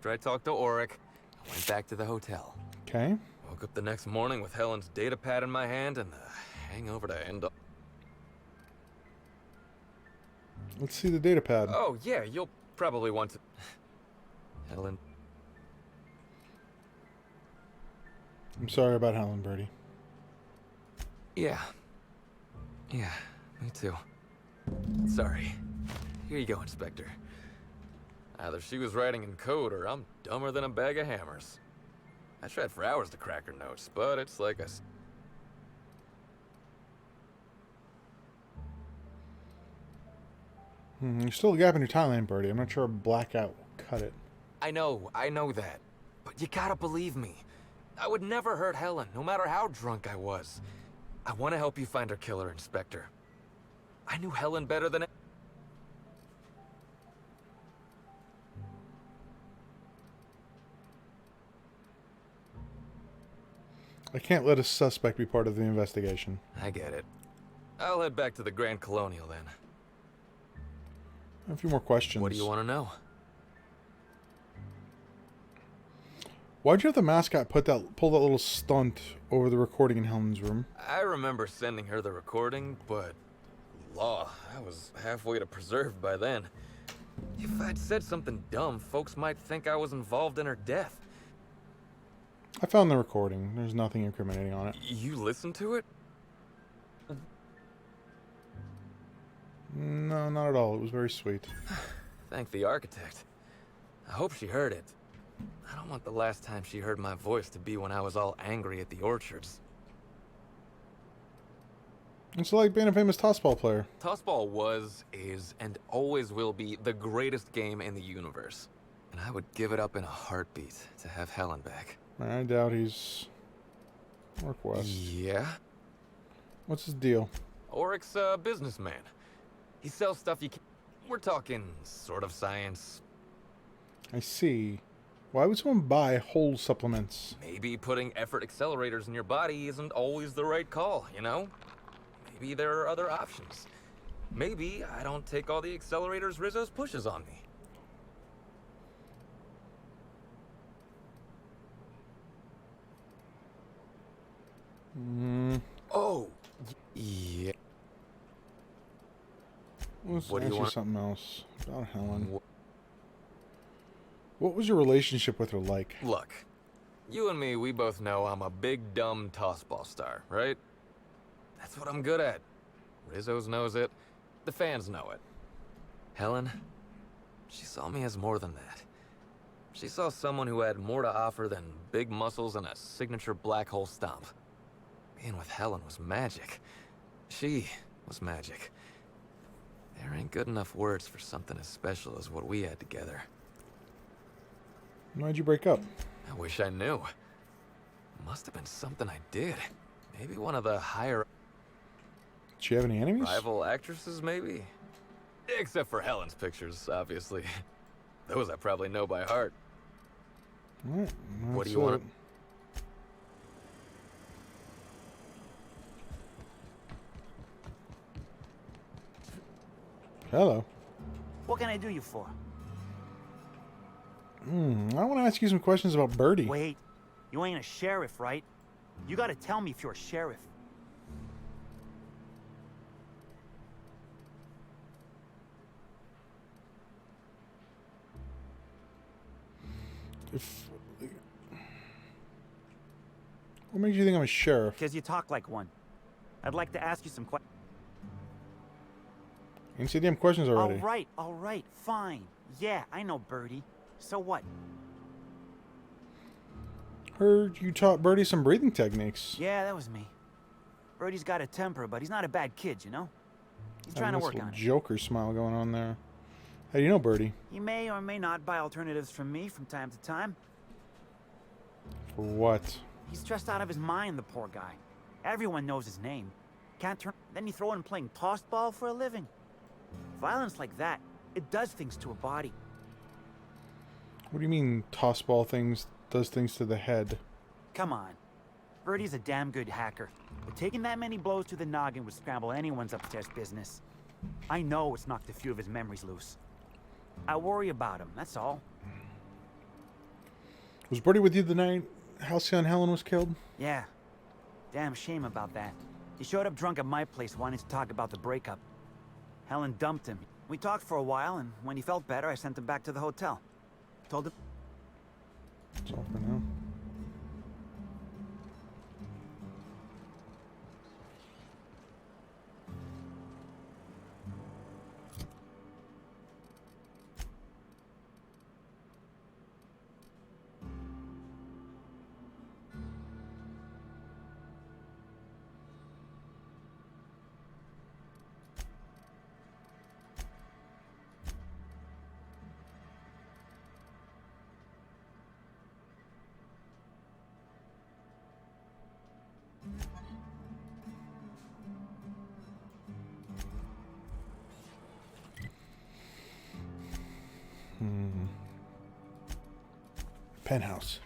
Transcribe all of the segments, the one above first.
after I talked to Auric, I went back to the hotel. Okay. Woke up the next morning with Helen's data pad in my hand and the hangover to end up. Let's see the data pad. Oh, yeah, you'll probably want to... Helen... I'm sorry about Helen, Birdie. Yeah. Yeah, me too. Sorry. Here you go, Inspector. Either she was writing in code or I'm dumber than a bag of hammers. I tried for hours to crack her notes, but it's like a... There's still a gap in your timeline, Birdie. I'm not sure a blackout will cut it. I know that. But you gotta believe me. I would never hurt Helen, no matter how drunk I was. I want to help you find her killer, Inspector. I knew Helen better than... I can't let a suspect be part of the investigation. I get it. I'll head back to the Grand Colonial then. I have a few more questions. What do you want to know? Why'd you have the mascot pull that little stunt over the recording in Helen's room? I remember sending her the recording, but... Law, I was halfway to preserved by then. If I'd said something dumb, folks might think I was involved in her death. I found the recording. There's nothing incriminating on it. You listened to it? No, not at all. It was very sweet. Thank the architect. I hope she heard it. I don't want the last time she heard my voice to be when I was all angry at the orchards. It's like being a famous tossball player. Tossball was, is, and always will be the greatest game in the universe. And I would give it up in a heartbeat to have Helen back. I doubt he's... Northwest. Yeah? What's his deal? Auric's a businessman. He sells stuff you can't... We're talking sort of science. I see. Why would someone buy whole supplements? Maybe putting effort accelerators in your body isn't always the right call, you know? Maybe there are other options. Maybe I don't take all the accelerators Rizzo's pushes on me. Oh, yeah. Let's What do you ask you want? something else about Helen. What was your relationship with her like? Look, you and me, we both know I'm a big, dumb tossball star, right? That's what I'm good at. Rizzo's knows it. The fans know it. Helen, she saw me as more than that. She saw someone who had more to offer than big muscles and a signature black hole stomp. Being with Helen was magic. She was magic. There ain't good enough words for something as special as what we had together. Why'd you break up? I wish I knew. Must have been something I did. Maybe one of the higher... Did she have any enemies? rival actresses, maybe? Except for Helen's pictures, obviously. Those I probably know by heart. Alright, What do you want? Hello. What can I do you for? I want to ask you some questions about Birdie. Wait, you ain't a sheriff, right? You gotta tell me if you're a sheriff. What makes you think I'm a sheriff? Because you talk like one. I'd like to ask you some questions. Answer the damn questions already. All right, fine. Yeah, I know Birdie. So what? Heard you taught Birdie some breathing techniques. Yeah, that was me. Birdie's got a temper, but he's not a bad kid, you know? He's trying to work on it. Joker smile going on there. How do you know Birdie? He may or may not buy alternatives from me from time to time. For what? He's stressed out of his mind, the poor guy. Everyone knows his name. Can't turn... Then you throw in playing tossball for a living. Violence like that, it does things to a body. What do you mean tossball things does things to the head? Come on. Birdie's a damn good hacker. But taking that many blows to the noggin would scramble anyone's upstairs business. I know it's knocked a few of his memories loose. I worry about him, that's all. Was Birdie with you the night Halcyon Helen was killed? Yeah. Damn shame about that. He showed up drunk at my place wanting to talk about the breakup. Helen dumped him. We talked for a while, and when he felt better, I sent him back to the hotel. Told him... That's all for now. Penthouse.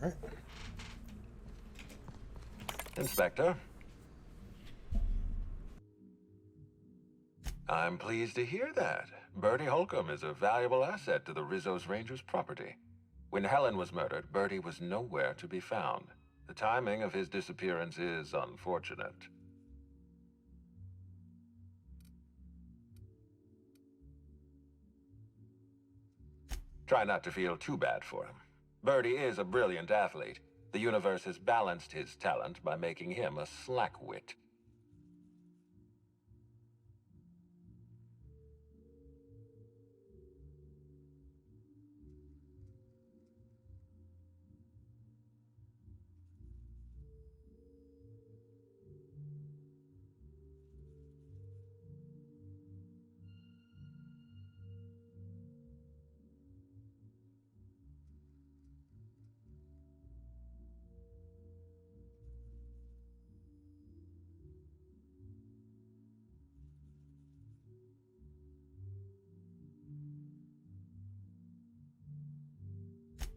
Right. Inspector. I'm pleased to hear that. Bertie Holcomb is a valuable asset to the Rizzo's Rangers property. When Helen was murdered, Bertie was nowhere to be found. The timing of his disappearance is unfortunate. Try not to feel too bad for him. Bertie is a brilliant athlete. The universe has balanced his talent by making him a slackwit.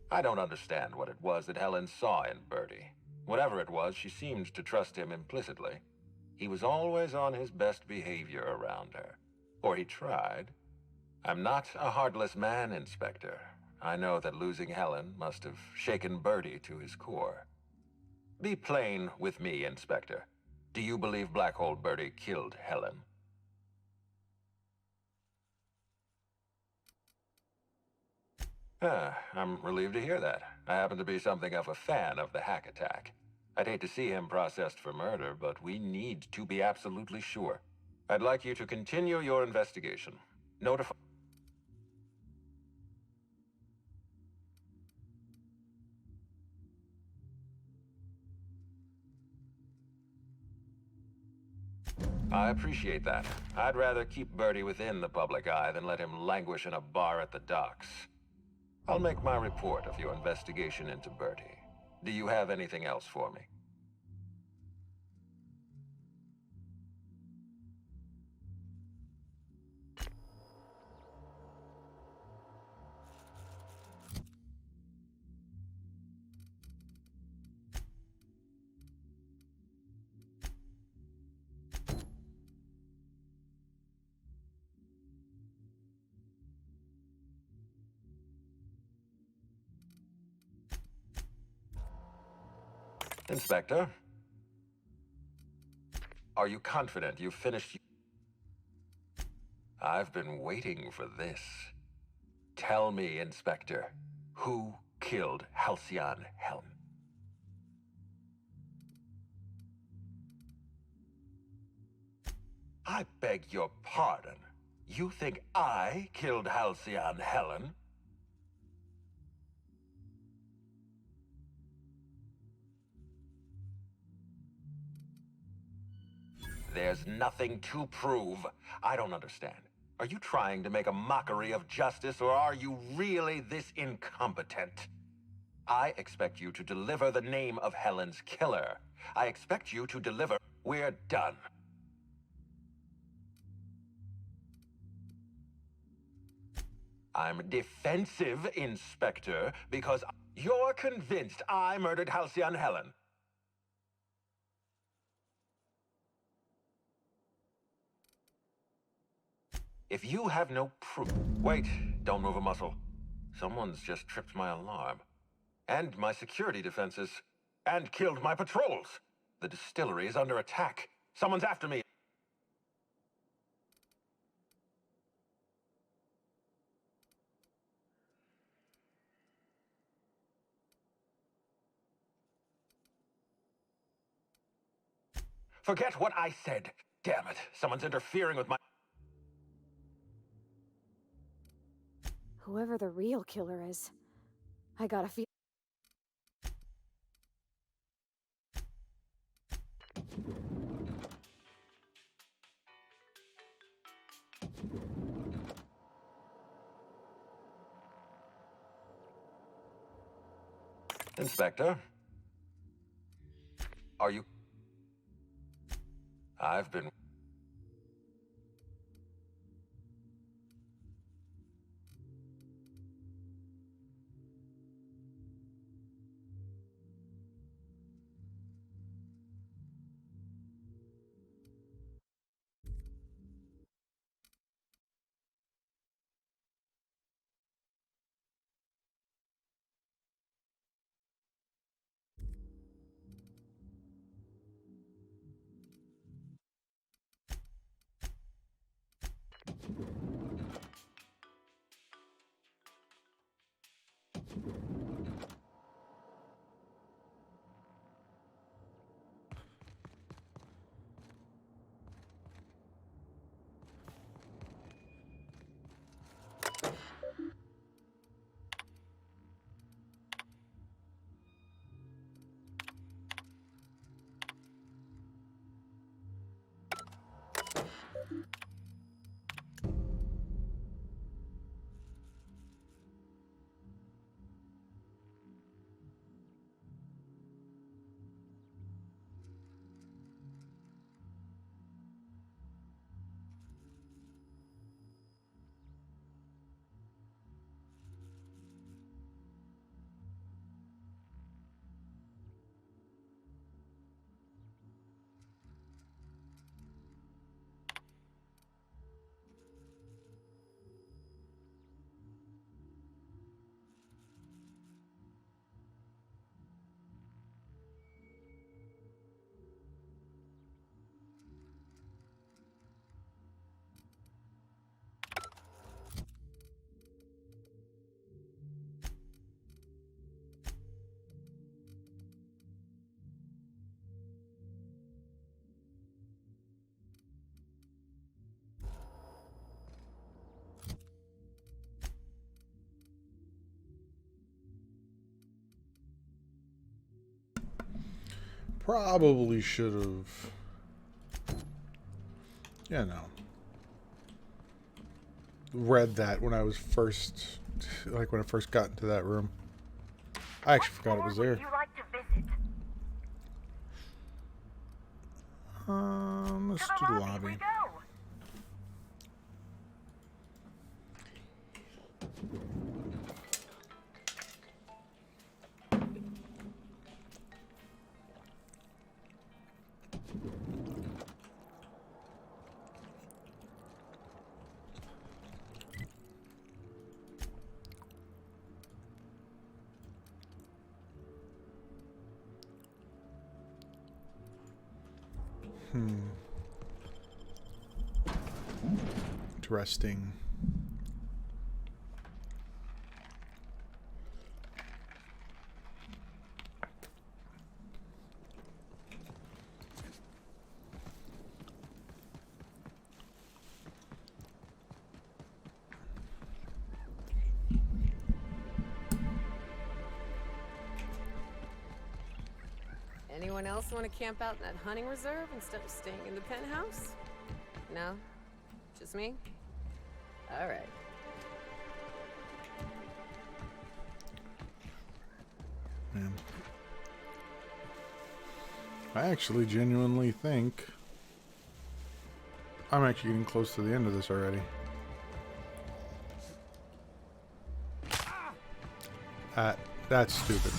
I don't understand what it was that Helen saw in Bertie. Whatever it was, she seemed to trust him implicitly. He was always on his best behavior around her. Or he tried. I'm not a heartless man, Inspector. I know that losing Helen must have shaken Bertie to his core. Be plain with me, Inspector. Do you believe Black Hole Bertie killed Helen? I'm relieved to hear that. I happen to be something of a fan of the hack attack. I'd hate to see him processed for murder, but we need to be absolutely sure. I'd like you to continue your investigation. Notify... I appreciate that. I'd rather keep Bertie within the public eye than let him languish in a bar at the docks. I'll make my report of your investigation into Bertie. Do you have anything else for me? Inspector? Are you confident you've finished? I've been waiting for this. Tell me, Inspector, who killed Halcyon Helen? I beg your pardon. You think I killed Halcyon Helen? There's nothing to prove. I don't understand. Are you trying to make a mockery of justice, or are you really this incompetent? I expect you to deliver the name of Helen's killer. I expect you to deliver. We're done. I'm defensive, Inspector, because you're convinced I murdered Halcyon Helen. If you have no proof... Wait, don't move a muscle. Someone's just tripped my alarm. And my security defenses. And killed my patrols. The distillery is under attack. Someone's after me. Forget what I said. Damn it. Someone's interfering with my... Whoever the real killer is, I gotta feel. Inspector? Are you... I've been... Probably should have. Yeah, no. Read that when I was first, like when I first got into that room. I actually forgot it was there. Would you like to visit? Let's To do the the lobby we lobby. go. Interesting. Anyone else want to camp out in that hunting reserve instead of staying in the penthouse? No? Just me? All right. man. I actually genuinely think I'm actually getting close to the end of this already. That's stupid.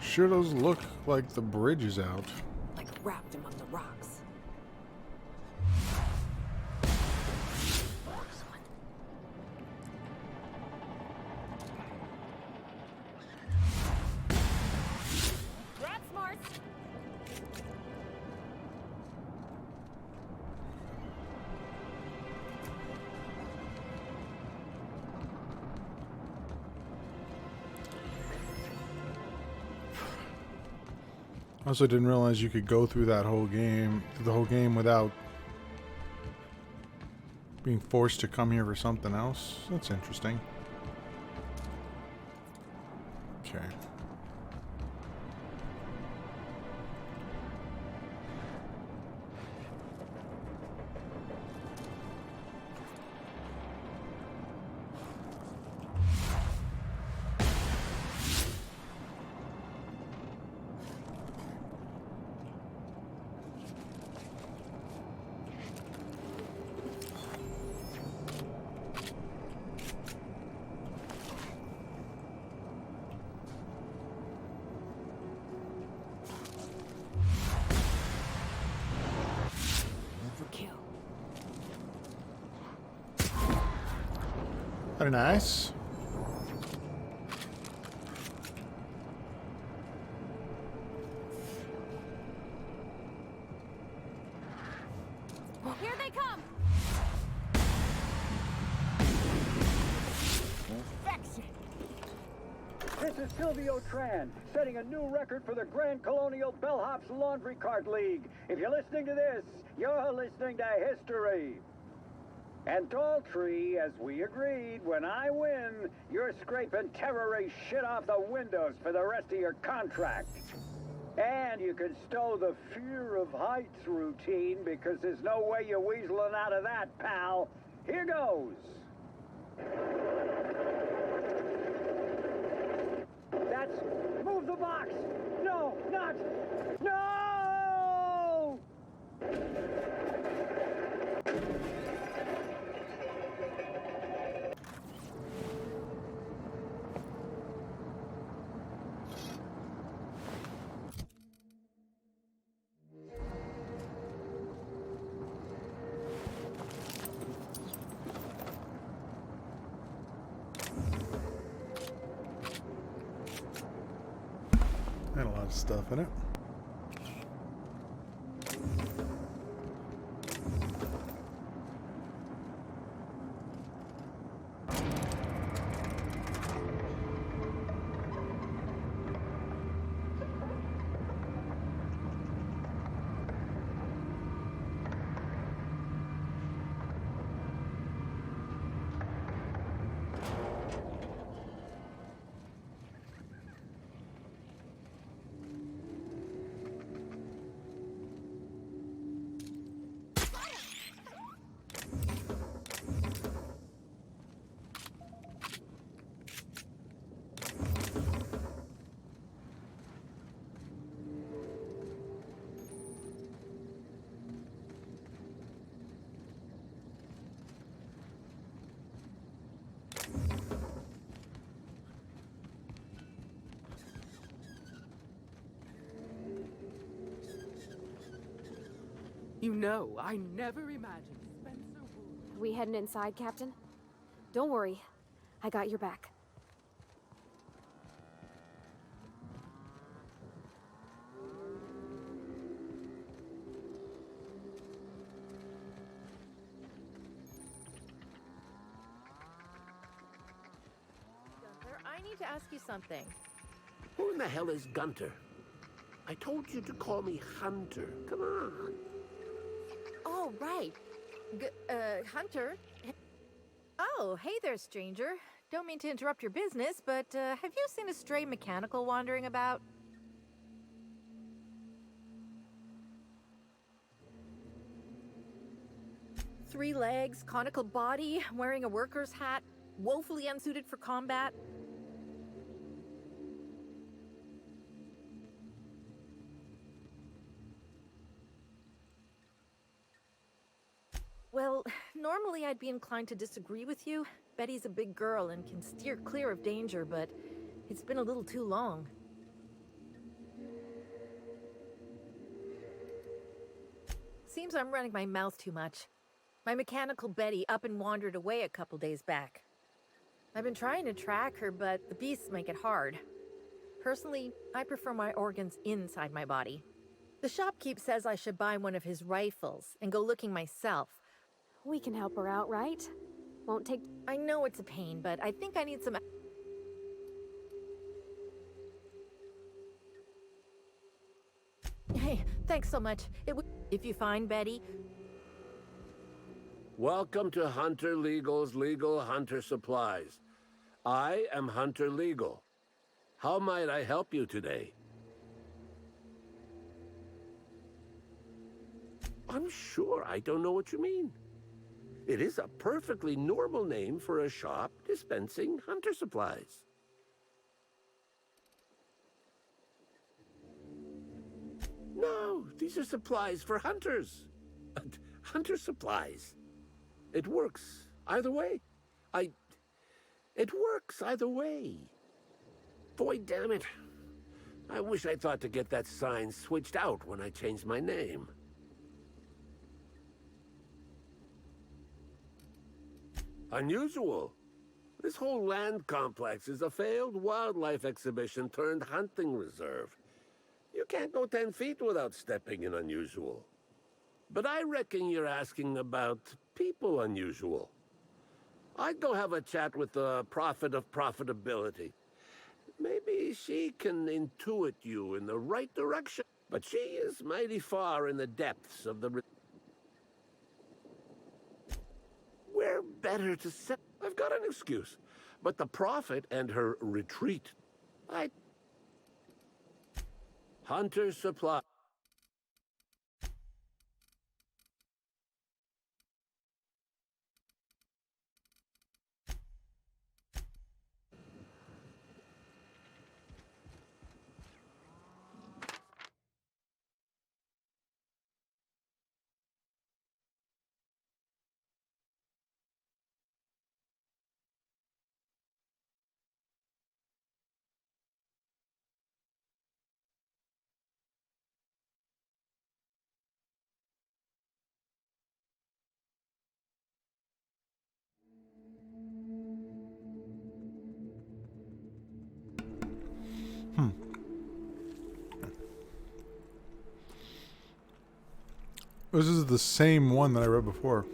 Sure does look like the bridge is out. Like wrapped among the rocks. Rat smarts! I also didn't realize you could go through the whole game without being forced to come here for something else. That's interesting. Okay. Overkill. Very nice. Here they come! This is Silvio Tran, setting a new record for the Grand Colonial Bellhops Laundry Cart League. If you're listening to this, you're listening to history. And Daltrey, as we agreed, when I win, you're scraping terrorist shit off the windows for the rest of your contract. And you can stow the fear of heights routine because there's no way you're weaseling out of that, pal. Here goes. That's... Move the box! No, not... No! Had a lot of stuff in it. You know, I never imagined Spencer would. We heading inside, Captain? Don't worry. I got your back. Gunther, I need to ask you something. Who in the hell is Gunter? I told you to call me Hunter. Come on. Oh, right. Hunter. Oh, hey there, stranger. Don't mean to interrupt your business, but have you seen a stray mechanical wandering about? 3 legs, conical body, wearing a worker's hat, woefully unsuited for combat. Well, normally I'd be inclined to disagree with you. Betty's a big girl and can steer clear of danger, but it's been a little too long. Seems I'm running my mouth too much. My mechanical Betty up and wandered away a couple days back. I've been trying to track her, but the beasts make it hard. Personally, I prefer my organs inside my body. The shopkeep says I should buy one of his rifles and go looking myself. We can help her out, right? Won't take... I know it's a pain, but I think I need some... Hey, thanks so much. If you find Betty... Welcome to Hunter Legal's Legal Hunter Supplies. I am Hunter Legal. How might I help you today? I'm sure I don't know what you mean. It is a perfectly normal name for a shop dispensing hunter supplies. No, these are supplies for hunters. Hunter supplies. It works either way. It works either way. Boy, damn it. I wish I thought to get that sign switched out when I changed my name. Unusual. This whole land complex is a failed wildlife exhibition turned hunting reserve. You can't go 10 feet without stepping in unusual. But I reckon you're asking about people unusual. I'd go have a chat with the prophet of profitability. Maybe she can intuit you in the right direction. But she is mighty far in the depths of the... Where better to set... I've got an excuse. But the prophet and her retreat... Hunter Supply... This is the same one that I read before.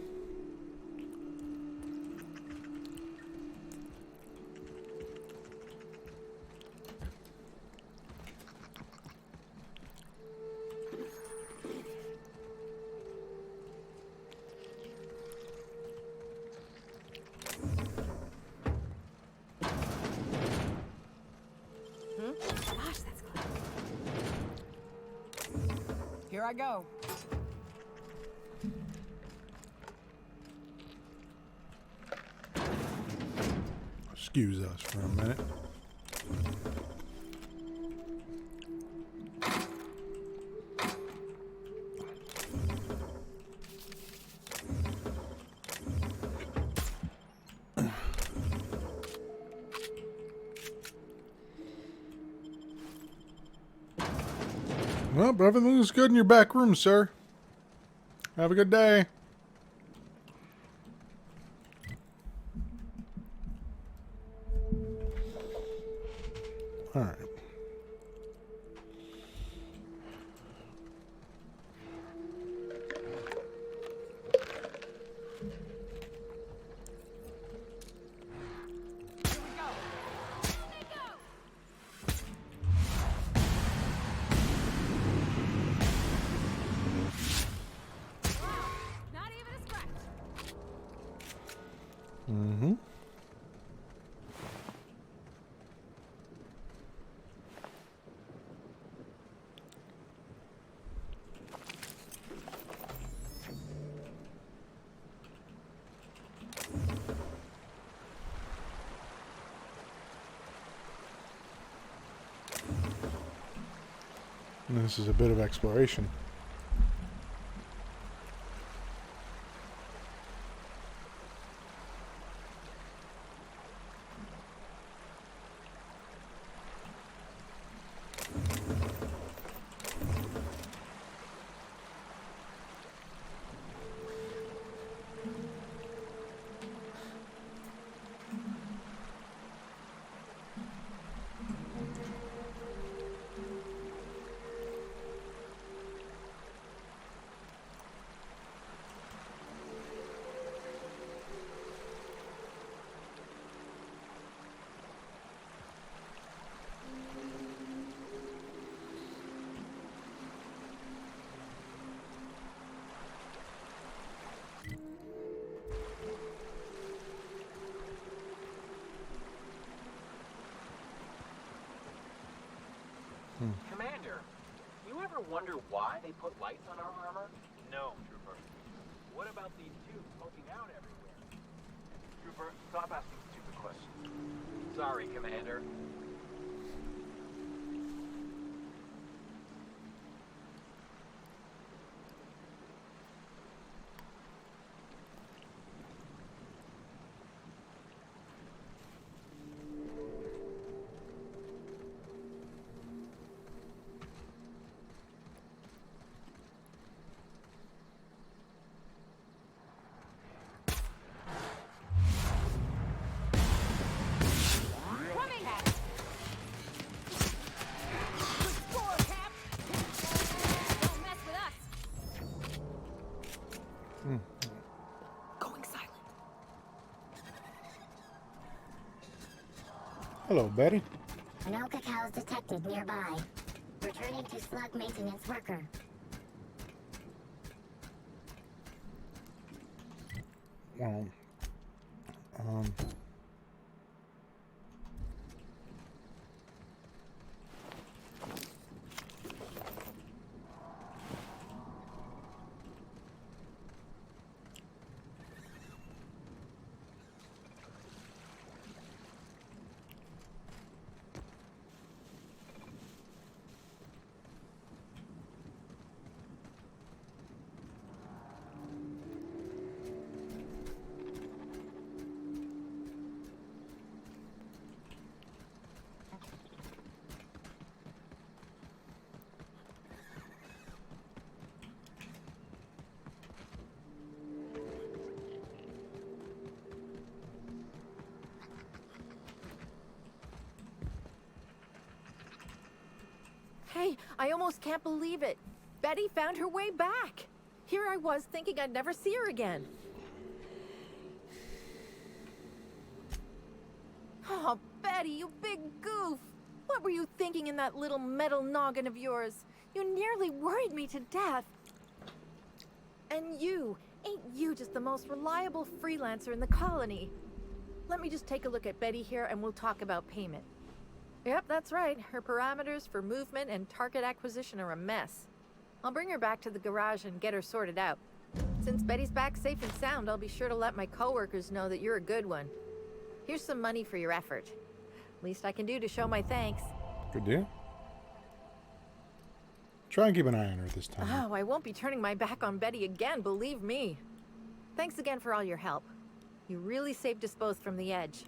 Gosh, that's close. Here I go. Excuse us for a minute. Well, everything looks good in your back room, sir. Have a good day. All right. Not even a scratch. Mm-hmm. And this is a bit of exploration. Commander, you ever wonder why they put lights on our armor? No, Trooper. What about these tubes poking out everywhere? Trooper, stop asking stupid questions. Sorry, Commander. Hello, Betty. No cacaos detected nearby. Returning to slug maintenance worker. Well, Hey, I almost can't believe it. Betty found her way back. Here I was thinking I'd never see her again. Oh, Betty, you big goof. What were you thinking in that little metal noggin of yours? You nearly worried me to death. And ain't you just the most reliable freelancer in the colony? Let me just take a look at Betty here and we'll talk about payment. Yep, that's right. Her parameters for movement and target acquisition are a mess. I'll bring her back to the garage and get her sorted out. Since Betty's back safe and sound, I'll be sure to let my coworkers know that you're a good one. Here's some money for your effort. Least I can do to show my thanks. good deal. Try and keep an eye on her this time. Oh, I won't be turning my back on Betty again, believe me. Thanks again for all your help. You really saved us both from the edge.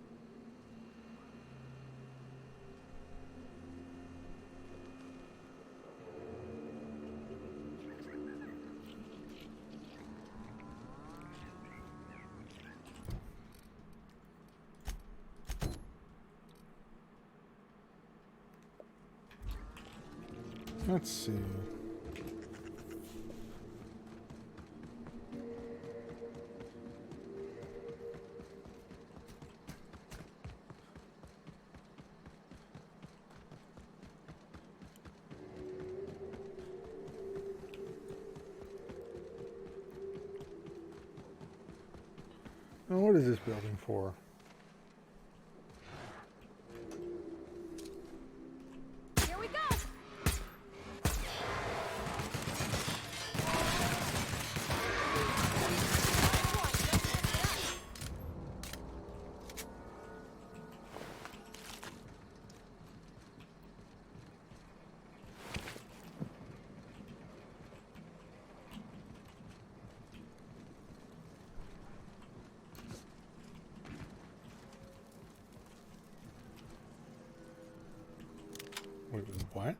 Let's see. Now, what is this building for? Here we go! What?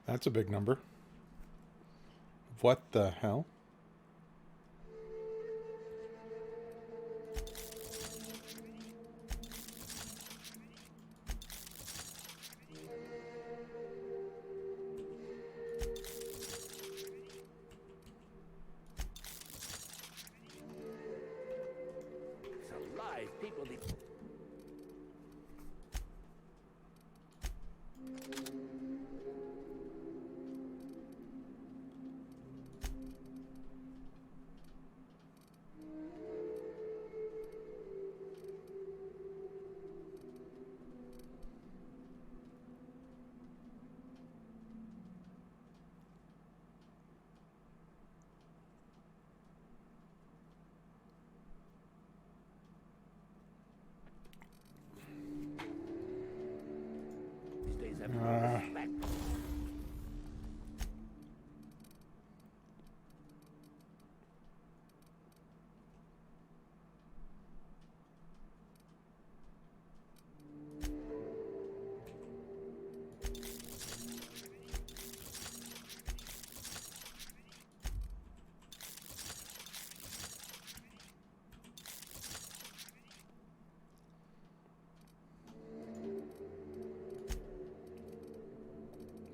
That's a big number. What the hell? It's alive. People need...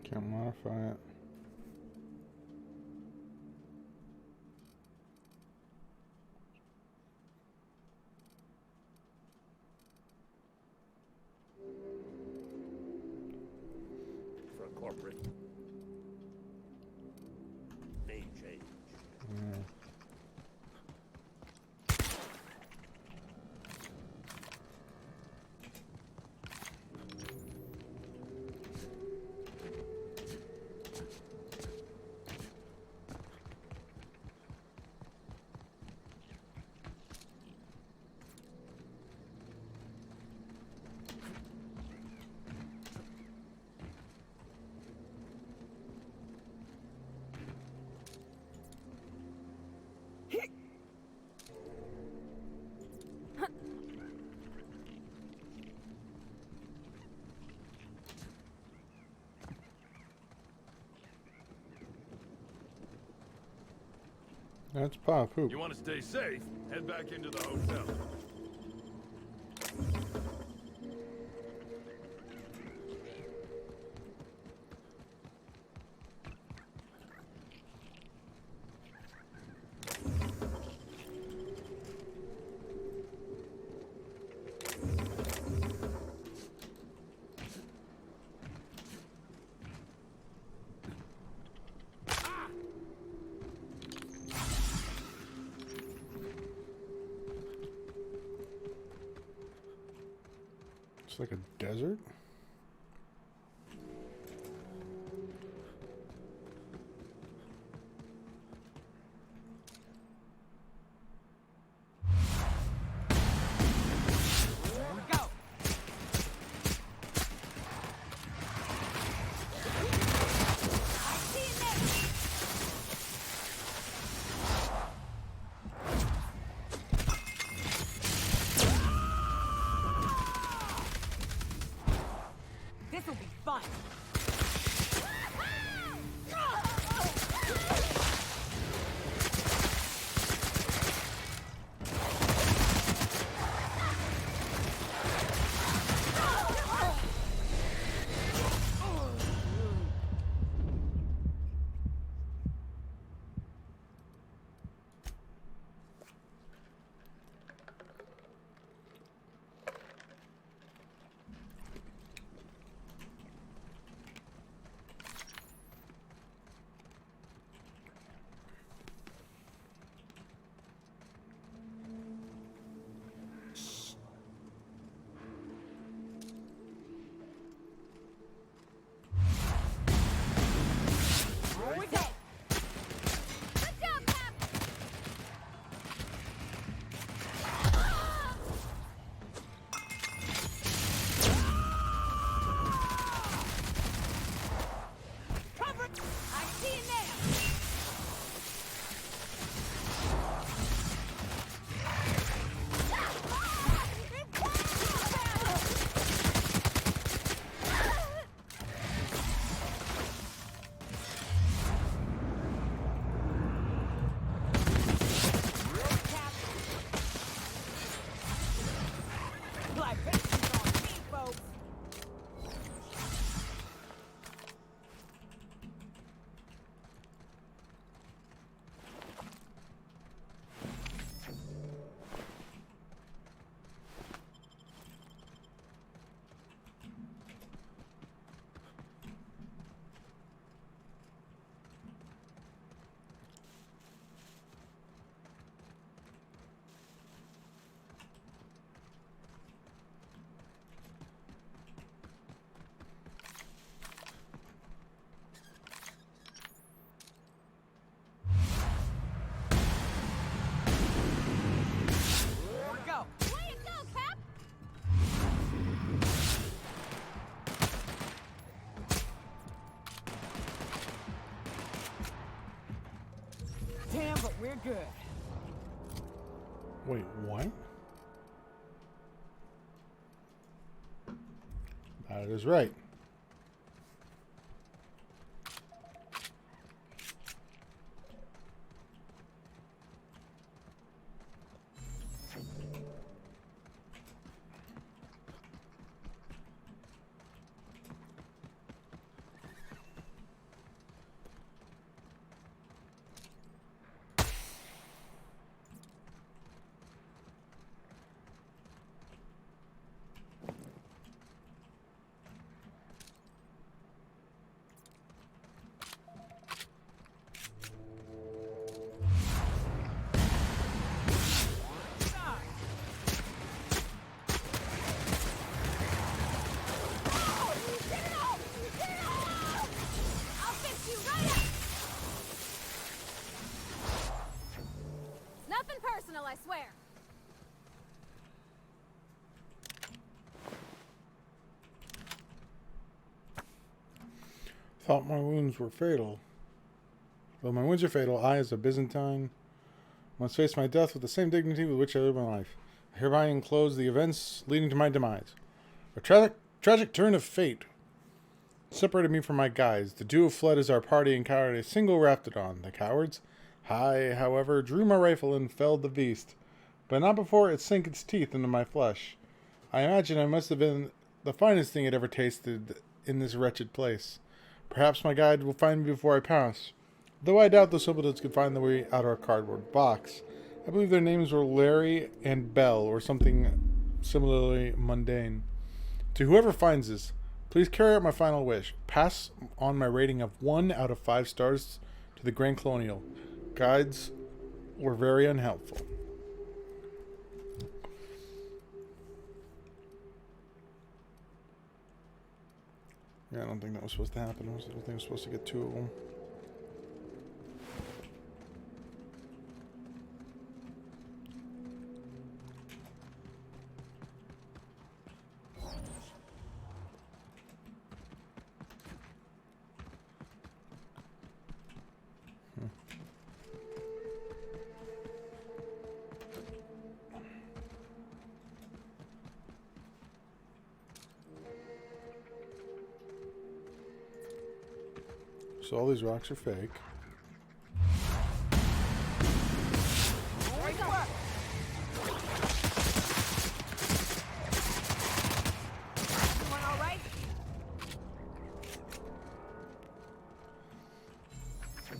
Can't modify it. For a corporate. May change. Yeah. That's Pop Hoop. You want to stay safe? Head back into the hotel. It's like a desert. We're good. Wait, what? That is right. Nothing personal, I swear. Thought my wounds were fatal. Though my wounds are fatal, I, as a Byzantine, must face my death with the same dignity with which I live my life. I hereby enclose the events leading to my demise. A tragic turn of fate separated me from my guides. The duo fled as our party encountered a single Raptidon. The cowards. I, however, drew my rifle and felled the beast, but not before it sank its teeth into my flesh. I imagine I must have been the finest thing it ever tasted in this wretched place. Perhaps my guide will find me before I pass, though I doubt the simpletons could find their way out of our cardboard box. I believe their names were Larry and Bell, or something similarly mundane. To whoever finds this, please carry out my final wish. Pass on my rating of 1 out of 5 stars to the Grand Colonial. Guides were very unhelpful. Yeah, I don't think that was supposed to happen. I don't think I was supposed to get 2 of them. So all these rocks are fake. Everyone all right?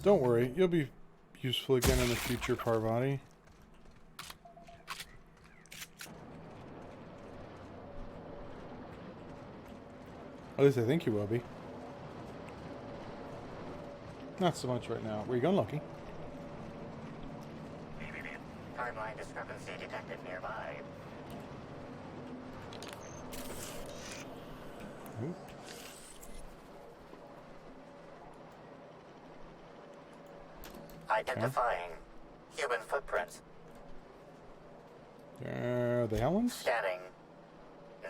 Don't worry, you'll be useful again in the future, Parvati. At least I think you will be. Not so much right now. Where you going, Loki? Timeline discrepancy detected nearby. Ooh. Identifying human footprints. The Helens? Scanning.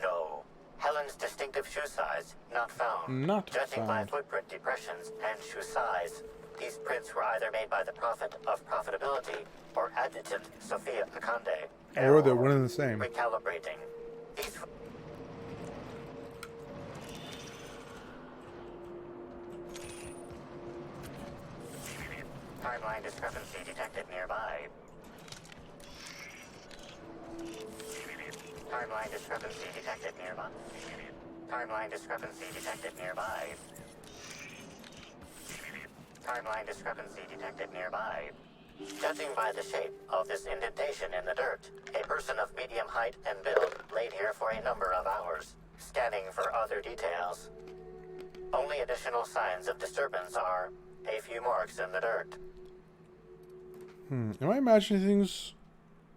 No. Helen's distinctive shoe size, not found. Not Judging by found. footprint depressions and shoe size, these prints were either made by the Prophet of Profitability or Adjutant Sophia Akande. Or they're one and the same. Recalibrating. These timeline discrepancy detected nearby. Timeline discrepancy detected nearby. Timeline discrepancy detected nearby. Timeline discrepancy detected nearby. Judging by the shape of this indentation in the dirt, a person of medium height and build laid here for a number of hours, scanning for other details. Only additional signs of disturbance are a few marks in the dirt. Am I imagining things,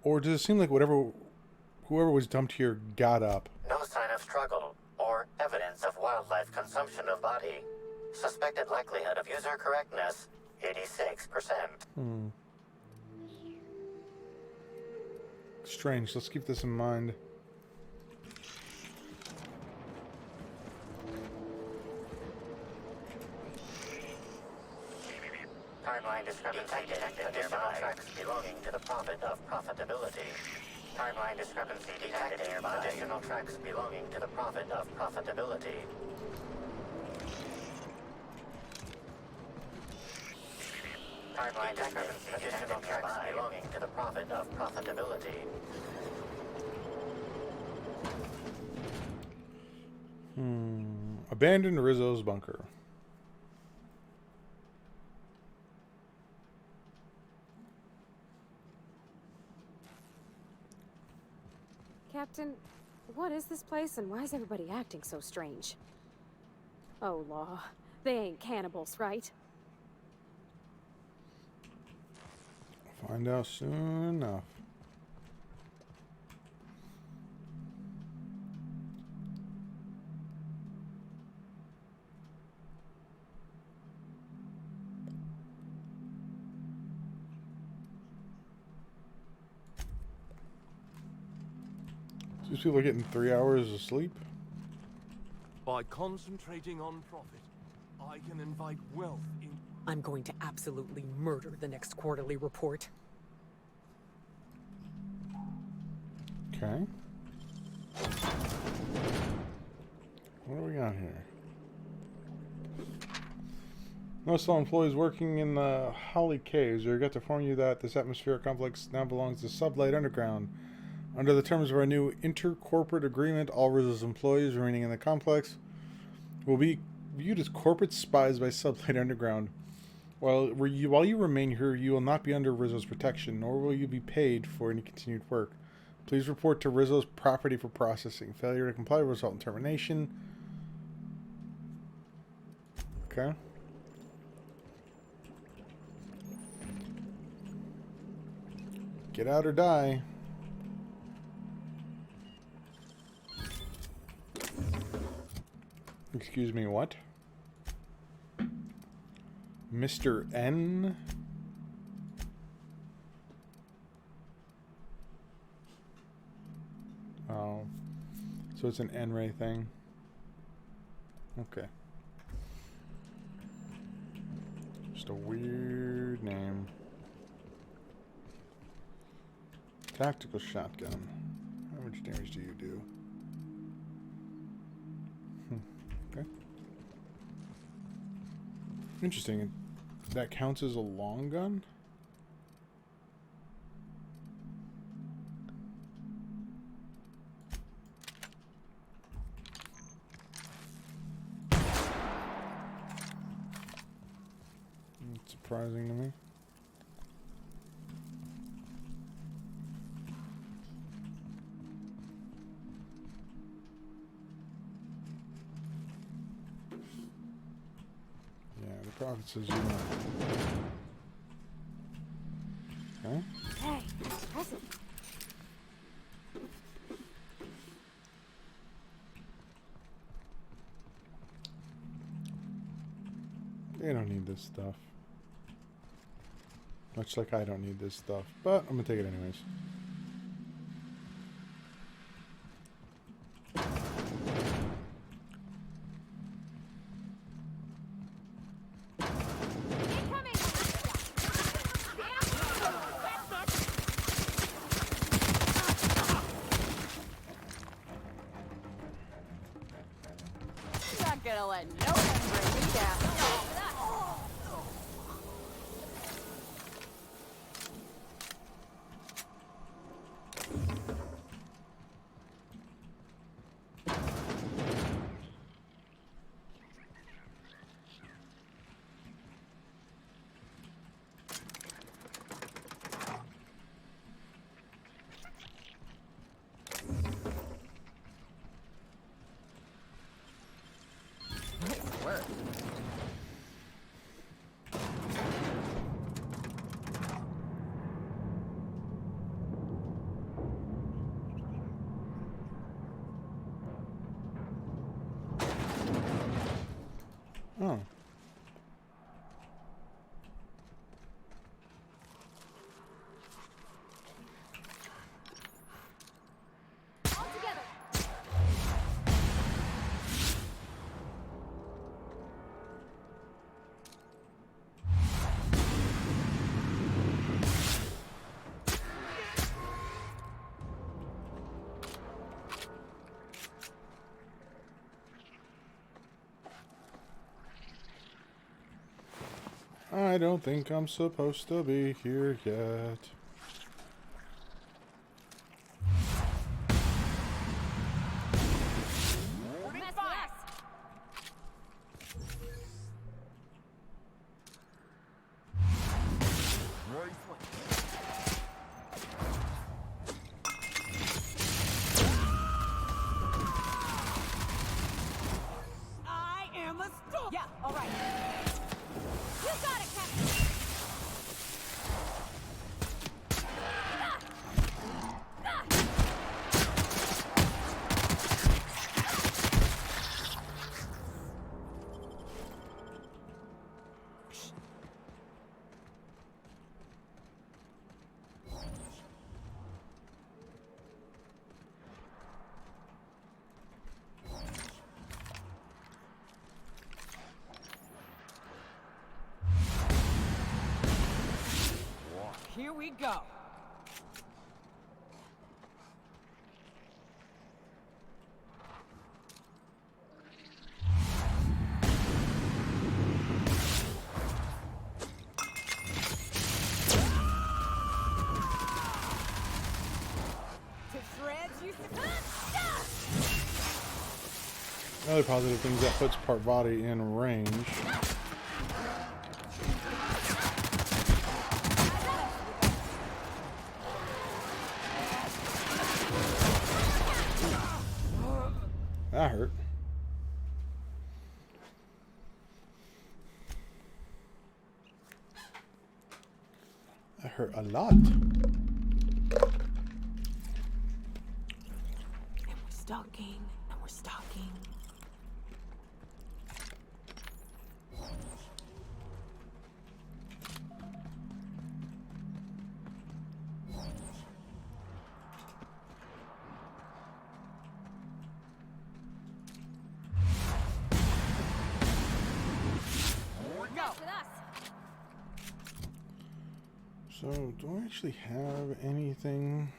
or does it seem like whoever was dumped here got up? No sign of struggle or evidence of wildlife consumption of body. Suspected likelihood of user correctness, 86%. Strange. Let's keep this in mind. Timeline discrepancy detected nearby. Tracks belonging to the Prophet of Profitability. Timeline discrepancy detected nearby. Additional tracks belonging to the Prophet of Profitability. Timeline discrepancy. Additional tracks belonging to the Prophet of Profitability. Abandoned Rizzo's bunker. Captain, what is this place and why is everybody acting so strange? Oh, law. They ain't cannibals, right? Find out soon enough. These people are getting 3 hours of sleep. By concentrating on profit, I can invite wealth in. I'm going to absolutely murder the next quarterly report. Okay. What do we got here? Most all employees working in the Holly Caves are got to inform you that this atmospheric complex now belongs to Sublight Underground. Under the terms of our new intercorporate agreement, all Rizzo's employees remaining in the complex will be viewed as corporate spies by Sublight Underground. While you remain here, you will not be under Rizzo's protection, nor will you be paid for any continued work. Please report to Rizzo's property for processing. Failure to comply will result in termination. Okay. Get out or die. Excuse me, what? Mr. N? Oh. So it's an N-ray thing. Okay. Just a weird name. Tactical shotgun. How much damage do you do? Okay. Interesting. That counts as a long gun? It's surprising to me. Prophet says you know. Okay. Hey, present. They don't need this stuff. Much like I don't need this stuff. But I'm gonna take it anyways. Gonna let no one bring me down. I don't think I'm supposed to be here yet. Here we go. Another positive thing is that puts Parvati in range. That hurt. That hurt a lot. And we're stalking, and we're stalking. So, do I actually have anything?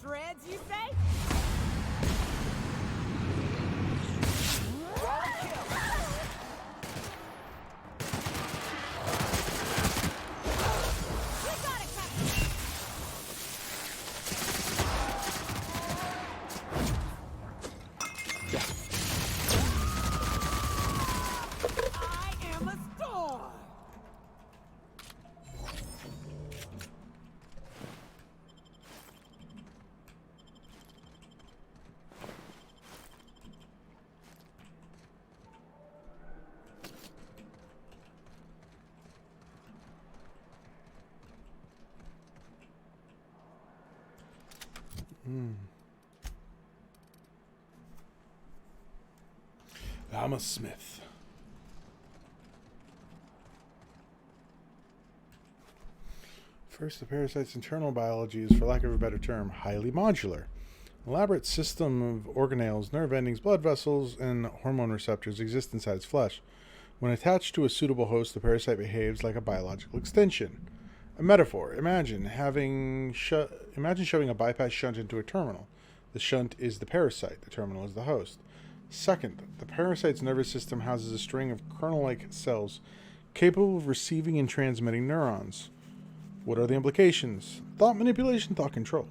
Shreds, you say? I'm a smith. First, the parasite's internal biology is, for lack of a better term, highly modular. An elaborate system of organelles, nerve endings, blood vessels, and hormone receptors exist inside its flesh. When attached to a suitable host, the parasite behaves like a biological extension. A metaphor. Imagine shoving a bypass shunt into a terminal. The shunt is the parasite. The terminal is the host. Second, the parasite's nervous system houses a string of kernel-like cells capable of receiving and transmitting neurons. What are the implications? Thought manipulation, thought control.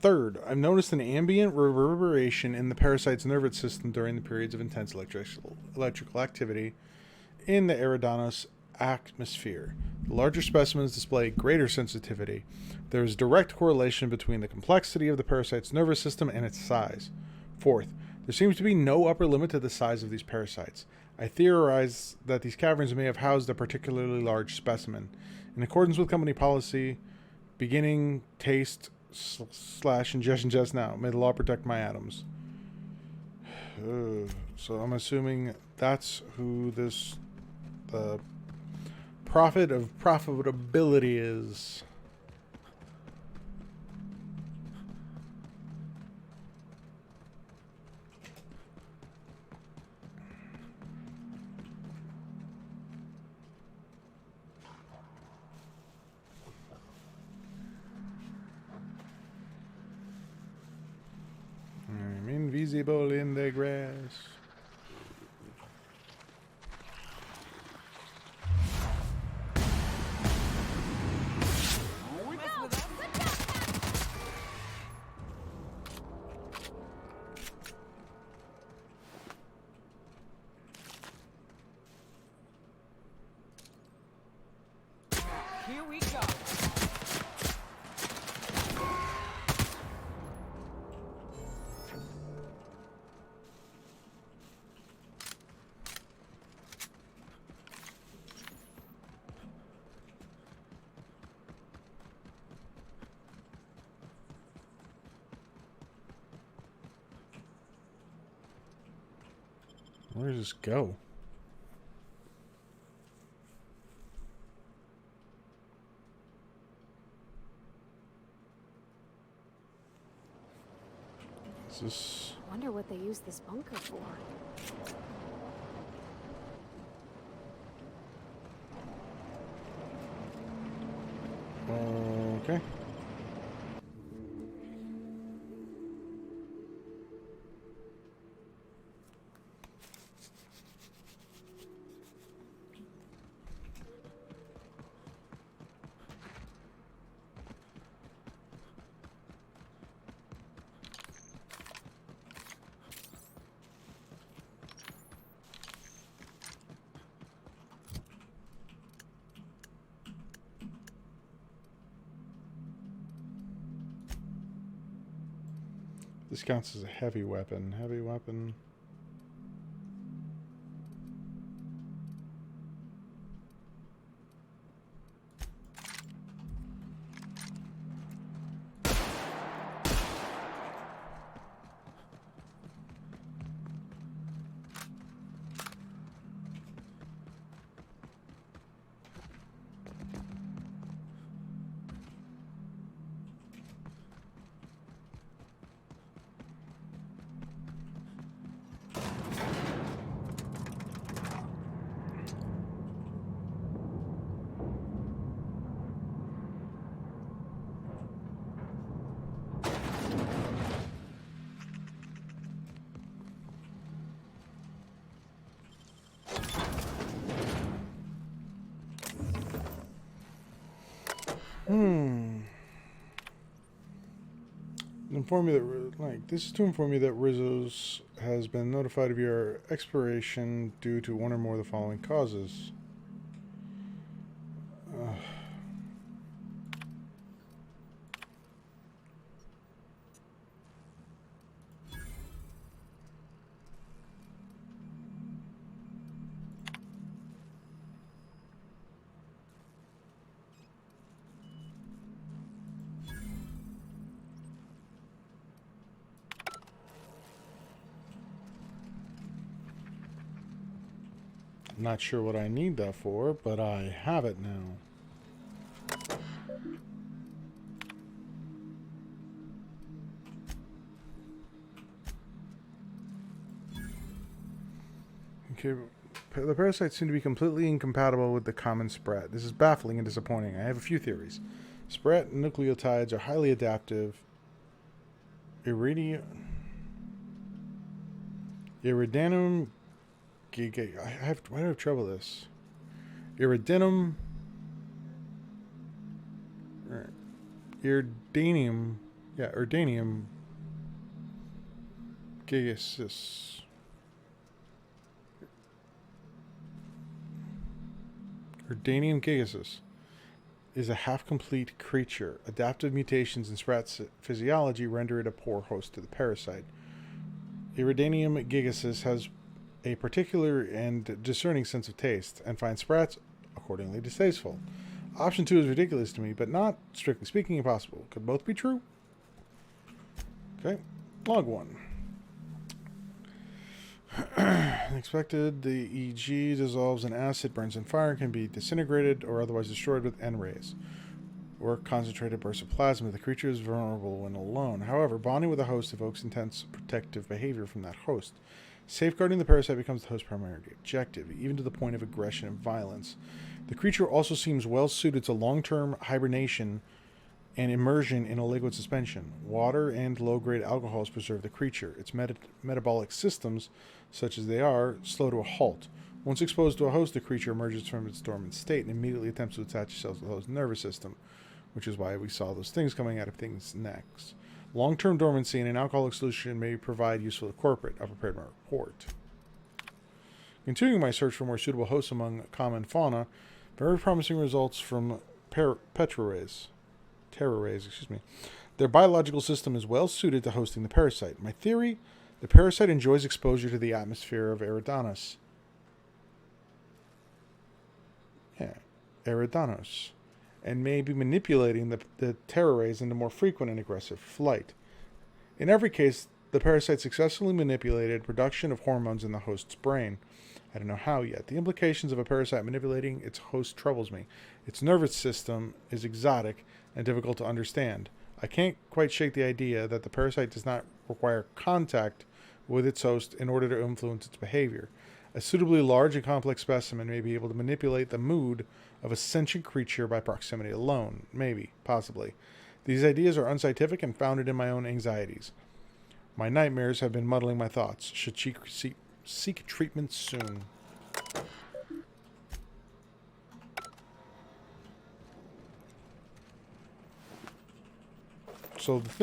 Third, I've noticed an ambient reverberation in the parasite's nervous system during the periods of intense electrical activity in the Eridanos atmosphere. The larger specimens display greater sensitivity. There is direct correlation between the complexity of the parasite's nervous system and its size. Fourth, there seems to be no upper limit to the size of these parasites. I theorize that these caverns may have housed a particularly large specimen. In accordance with company policy, beginning taste / ingestion just now. May the law protect my atoms. So I'm assuming that's who this the prophet of profitability is. I'm invisible in the grass. Here we go. Where does this go? Is this... Wonder what they use this bunker for. Okay. This counts as a heavy weapon. Heavy weapon. Inform you that, this is to inform you that Rizzo's has been notified of your expiration due to one or more of the following causes. Not sure what I need that for, but I have it now. Okay, the parasites seem to be completely incompatible with the common Sprat. This is baffling and disappointing. I have a few theories. Sprat nucleotides are highly adaptive. Iridanum why do I have trouble with this? Eridanos Eridanos gigasus. Eridanos gigasus is a half-complete creature. Adaptive mutations in Sprat's physiology render it a poor host to the parasite. Eridanos gigasus has a particular and discerning sense of taste, and find sprats accordingly distasteful. Option 2 is ridiculous to me, but not, strictly speaking, impossible. Could both be true? Okay. Log 1. Expected, the EG dissolves in acid, burns in fire, can be disintegrated or otherwise destroyed with N-rays, or concentrated bursts of plasma. The creature is vulnerable when alone. However, bonding with a host evokes intense protective behavior from that host. Safeguarding the parasite becomes the host's primary objective, even to the point of aggression and violence. The creature also seems well suited to long-term hibernation and immersion in a liquid suspension. Water and low-grade alcohols preserve the creature. Its metabolic systems, such as they are, slow to a halt. Once exposed to a host, the creature emerges from its dormant state and immediately attempts to attach itself to the host's nervous system, which is why we saw those things coming out of things' necks. Long-term dormancy in an alcoholic solution may provide useful to corporate. I prepared my report. Continuing my search for more suitable hosts among common fauna, very promising results from terrorays. Their biological system is well suited to hosting the parasite. My theory, the parasite enjoys exposure to the atmosphere of Eridanos. Eridanos. And may be manipulating the terrorays into more frequent and aggressive flight. In every case, the parasite successfully manipulated production of hormones in the host's brain. I don't know how yet. The implications of a parasite manipulating its host troubles me. Its nervous system is exotic and difficult to understand. I can't quite shake the idea that the parasite does not require contact with its host in order to influence its behavior. A suitably large and complex specimen may be able to manipulate the mood of a sentient creature by proximity alone. Maybe. Possibly. These ideas are unscientific and founded in my own anxieties. My nightmares have been muddling my thoughts. Should seek treatment soon. So the thing